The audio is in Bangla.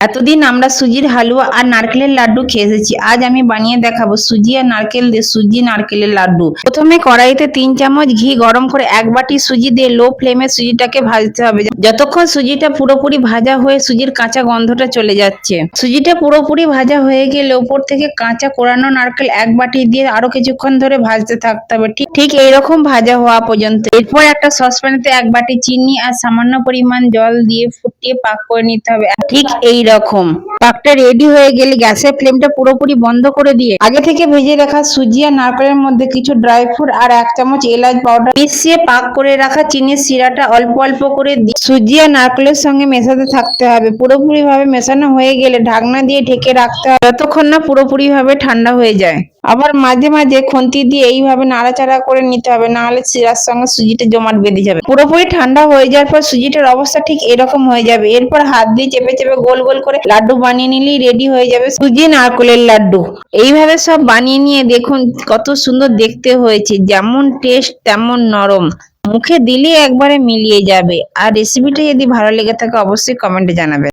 এতদিন আমরা সুজির হালুয়া আর নারকেলের লাড্ডু খেয়ে এসেছি। আজ আমি বানিয়ে দেখাবো সুজি আর নারকেল দিয়ে সুজি নারকেলের লাড্ডু। প্রথমে কড়াইতে 3 চামচ ঘি গরম করে 1 বাটি সুজি দিয়ে লো ফ্লেমে সুজিটাকে ভাজতে হবে, যতক্ষণ সুজিটা পুরোপুরি ভাজা হয়ে সুজির কাঁচা গন্ধটা চলে যাচ্ছে। সুজিটা পুরোপুরি ভাজা হয়ে গেলে ওপর থেকে কাঁচা কোরানো নারকেল 1 বাটি দিয়ে আরো কিছুক্ষণ ধরে ভাজতে থাকতে হবে, ঠিক এইরকম ভাজা হওয়া পর্যন্ত। এরপর একটা সসপ্যানেতে 1 বাটি চিনি আর সামান্য পরিমাণ জল দিয়ে ফুটিয়ে পাক করে নিতে হবে। ঠিক এইরকম পাকটা রেডি হয়ে গেলে গ্যাসের ফ্লেমটা পুরোপুরি বন্ধ করে দিয়ে আগে থেকে ভেজে রাখা সুজি আর নারকেলের মধ্যে কিছু ড্রাই ফ্রুট আর 1 চামচ এলাচ পাউডার মিশিয়ে পাক করে রাখা চিনির শিরাটা অল্প অল্প করে দিয়ে সুজি আর নারকেলের সঙ্গে মেশাতে থাকতে হবে। পুরোপুরি ভাবে মেশানো হয়ে গেলে ঢাকনা দিয়ে ঢেকে রাখতে হবে যতক্ষণ না পুরোপুরি ভাবে ঠান্ডা হয়ে যায়। আবার মাঝে মাঝে খুন্তি দিয়ে এইভাবে নাড়াচাড়া করে নিতে হবে, নাহলে শিরার সঙ্গে সুজিটা জমাট বেঁধে যাবে। পুরোপুরি ঠান্ডা হয়ে যাওয়ার পর সুজিটার অবস্থা ঠিক এরকম হয়ে যাবে। এরপর হাত দিয়ে চেপে চেপে গোল গোল করে লাড্ডু বানিয়ে নিলেই রেডি হয়ে যাবে সুজি নারকেলের লাড্ডু। এইভাবে সব বানিয়ে নিয়ে দেখুন কত সুন্দর দেখতে হয়েছে, যেমন টেস্ট তেমন নরম, মুখে দিলে একবারে মিলিয়ে যাবে। আর রেসিপিটা যদি ভালো লেগে থাকে অবশ্যই কমেন্টে জানাবেন।